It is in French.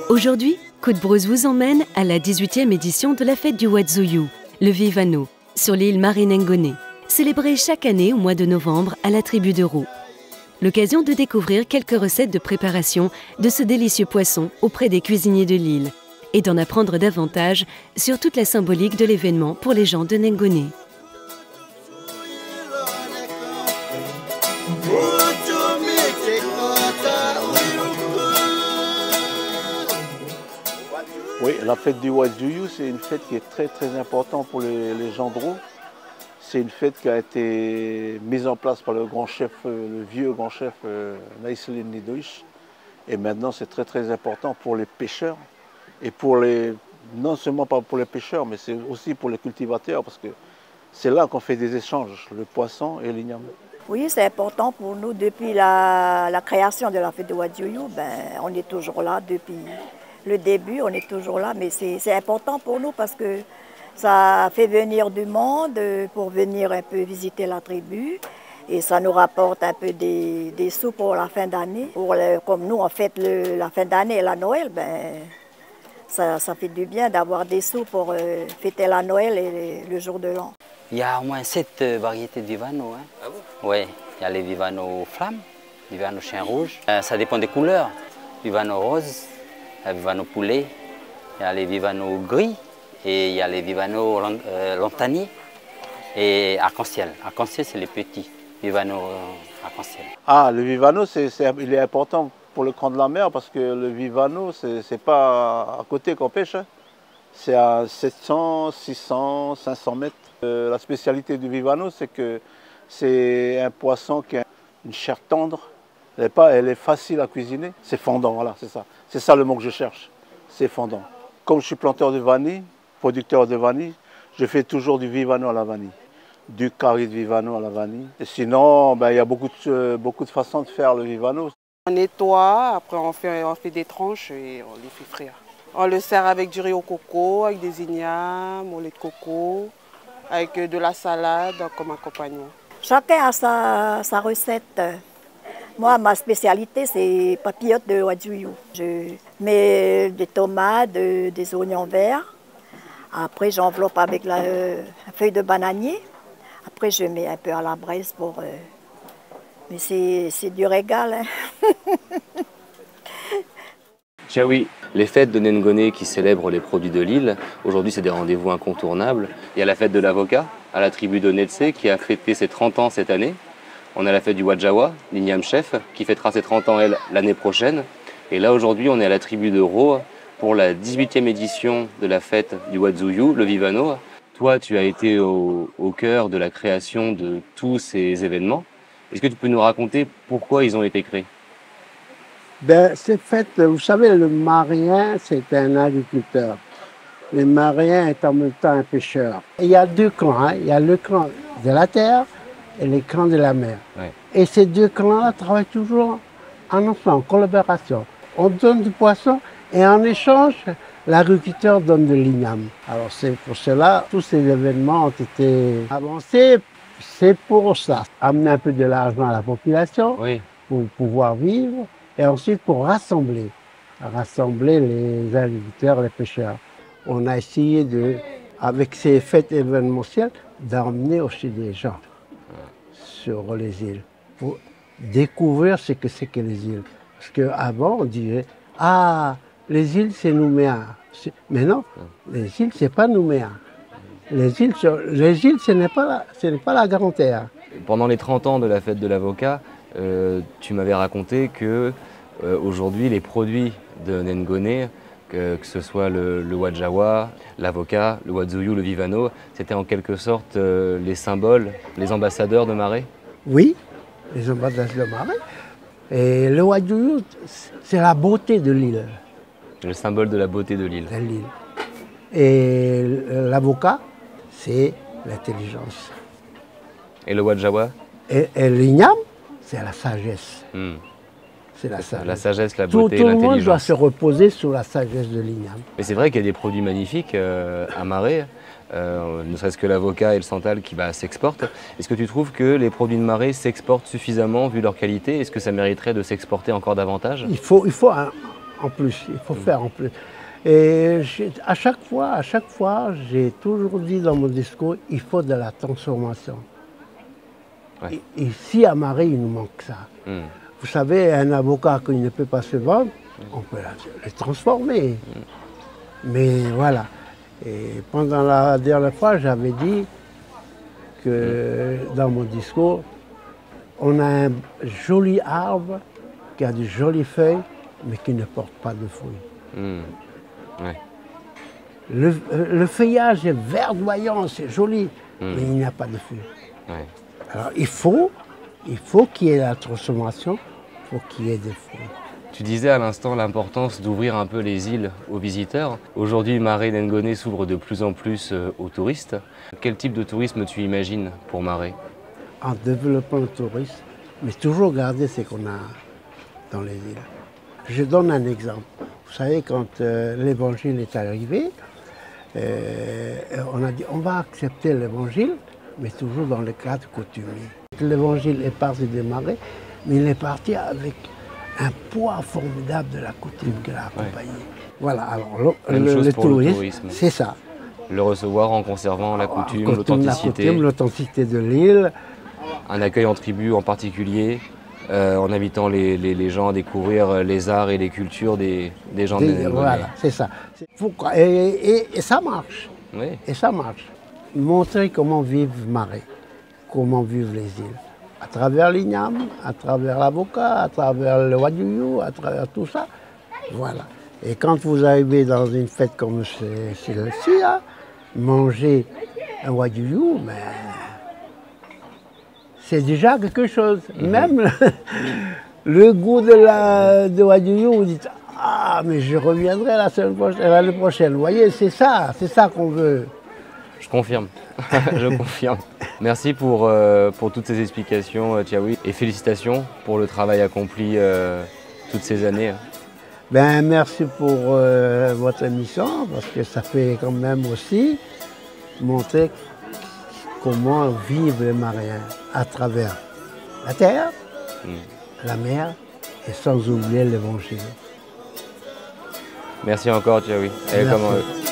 Aujourd'hui, Côte-Brose vous emmène à la 18e édition de la fête du Wazuyu, le Vivano, sur l'île Marie-Nengoné, célébrée chaque année au mois de novembre à la tribu de Roux. L'occasion de découvrir quelques recettes de préparation de ce délicieux poisson auprès des cuisiniers de l'île et d'en apprendre davantage sur toute la symbolique de l'événement pour les gens de Nengoné. Oui, la fête du Wazuyu, c'est une fête qui est très importante pour les gens de Roux. C'est une fête qui a été mise en place par le grand chef, le vieux grand chef Naïselin Nidoïch. Et maintenant, c'est très important pour les pêcheurs. Et non seulement pas pour les pêcheurs, mais c'est aussi pour les cultivateurs, parce que c'est là qu'on fait des échanges, le poisson et l'igname. Oui, c'est important pour nous. Depuis la création de la fête du Wazuyu, on est toujours là depuis le début, on est toujours là, mais c'est important pour nous parce que ça fait venir du monde pour venir un peu visiter la tribu et ça nous rapporte un peu des sous pour la fin d'année. Comme nous, on fête la fin d'année et la Noël, ça fait du bien d'avoir des sous pour fêter la Noël et le jour de l'an. Il y a au moins 7 variétés de Vivano. Hein. Ah bon? Oui, il y a les Vivano flammes, Vivano chien rouge. Ça dépend des couleurs. Vivano rose, Vivano poulet, il y a les Vivano gris et il y a les Vivano lantanier et arc-en-ciel. Arc-en-ciel, c'est les petits Vivano arc-en-ciel. Ah, le Vivano, il est important pour le cran de la mer parce que le Vivano, c'est pas à côté qu'on pêche. Hein. C'est à 700, 600, 500 mètres. La spécialité du Vivano, c'est que c'est un poisson qui a une chair tendre. Elle est facile à cuisiner. C'est fondant, voilà, c'est ça. C'est ça le mot que je cherche. C'est fondant. Comme je suis planteur de vanille, producteur de vanille, je fais toujours du Vivano à la vanille. Du curry de Vivano à la vanille. Et sinon, il y a beaucoup de façons de faire le Vivano. On nettoie, après on fait des tranches et on les fait frire. On le sert avec du riz au coco, avec des ignames, au lait de coco, avec de la salade comme accompagnement. Chacun a sa recette. Moi, ma spécialité, c'est papillotes de Wazuyu. Je mets des tomates, des oignons verts. Après, j'enveloppe avec la feuille de bananier. Après, je mets un peu à la braise pour... Mais c'est du régal. Hein. Tiaoui, les fêtes de Nengoné qui célèbrent les produits de l'île, aujourd'hui c'est des rendez-vous incontournables. Il y a la fête de l'avocat à la tribu de Netse qui a fêté ses 30 ans cette année. On a la fête du Wajawa, l'igname chef, qui fêtera ses 30 ans, elle, l'année prochaine. Et là, aujourd'hui, on est à la tribu de Roux pour la 18e édition de la fête du Wazuyu, le Vivano. Toi, tu as été au cœur de la création de tous ces événements. Est-ce que tu peux nous raconter pourquoi ils ont été créés? Cette fête, vous savez, le Marien, c'est un agriculteur. Le Marien est en même temps un pêcheur. Il y a deux clans, hein. Il y a le clan de la terre et les clans de la mer. Ouais. Et ces deux clans-là travaillent toujours ensemble, en collaboration. On donne du poisson et en échange, l'agriculteur donne de l'igname. Alors c'est pour cela, tous ces événements ont été avancés. C'est pour ça, amener un peu de l'argent à la population, oui, pour pouvoir vivre, et ensuite pour rassembler les agriculteurs, les pêcheurs. On a essayé avec ces fêtes événementielles, d'emmener aussi des gens sur les îles, pour découvrir ce que c'est que les îles. Parce qu'avant, on disait, ah, les îles, c'est Nouméa. Mais non, les îles, c'est pas Nouméa. Les îles, ce n'est pas la Grande Terre. Pendant les 30 ans de la fête de l'avocat, tu m'avais raconté que aujourd'hui, les produits de Nengoné, que ce soit le Wajawa, l'avocat, le Wazuyu, le Vivano, c'était en quelque sorte les symboles, les ambassadeurs de marée? Oui, les ambassadeurs de marée. Et le Wazuyu, c'est la beauté de l'île. Le symbole de la beauté de l'île. Et l'avocat, c'est l'intelligence. Et le Wajawa? Et l'igname, c'est la sagesse. C'est la sagesse. La sagesse, la beauté, l'intelligence. Tout le monde doit se reposer sur la sagesse de l'igname. Mais c'est vrai qu'il y a des produits magnifiques à marée, ne serait-ce que l'avocat et le santal qui s'exportent. Est-ce que tu trouves que les produits de marée s'exportent suffisamment vu leur qualité? Est-ce que ça mériterait de s'exporter encore davantage? Il faut en plus, il faut faire en plus. Et à chaque fois, j'ai toujours dit dans mon discours, il faut de la transformation. Ouais. Et ici, à Marie, il nous manque ça. Vous savez, un avocat qui ne peut pas se vendre, on peut le transformer. Mais voilà. Et pendant la dernière fois, j'avais dit que dans mon discours, on a un joli arbre qui a de jolies feuilles, mais qui ne porte pas de fruits. Ouais. Le feuillage est verdoyant, c'est joli, mais il n'y a pas de fruits. Ouais. Alors il faut qu'il y ait la transformation, il faut qu'il y ait des fruits. Tu disais à l'instant l'importance d'ouvrir un peu les îles aux visiteurs. Aujourd'hui, Marais Nengoné s'ouvre de plus en plus aux touristes. Quel type de tourisme tu imagines pour Marais? En développant le tourisme, mais toujours garder ce qu'on a dans les îles. Je donne un exemple. Vous savez, quand l'évangile est arrivé, on a dit on va accepter l'évangile, mais toujours dans le cadre coutumier. L'évangile est parti des Marais, mais il est parti avec un poids formidable de la coutume qui l'a accompagné. Ouais. Voilà, alors le tourisme, c'est ça. Le recevoir en conservant la coutume, l'authenticité. L'authenticité de l'île. Un accueil en tribu en particulier, en invitant les gens à découvrir les arts et les cultures des gens de Nengoné. Voilà, c'est ça. Et ça marche. Oui. Et ça marche. Montrer comment vivent Marais, comment vivent les îles. À travers l'igname, à travers l'avocat, à travers le wadjouyou, à travers tout ça. Voilà. Et quand vous arrivez dans une fête comme celle-ci, manger un wadjouyou, mais c'est déjà quelque chose. Même le goût de wadjouyou, vous dites « Ah, mais je reviendrai l'année prochaine. » Vous voyez, c'est ça qu'on veut. Je confirme, je confirme. Merci pour toutes ces explications, Tiaoui, et félicitations pour le travail accompli toutes ces années. Ben, merci pour votre émission, parce que ça fait quand même aussi montrer comment vivent les Mariens à travers la terre, la mer, et sans oublier l'évangile. Merci encore, Tiaoui. Merci.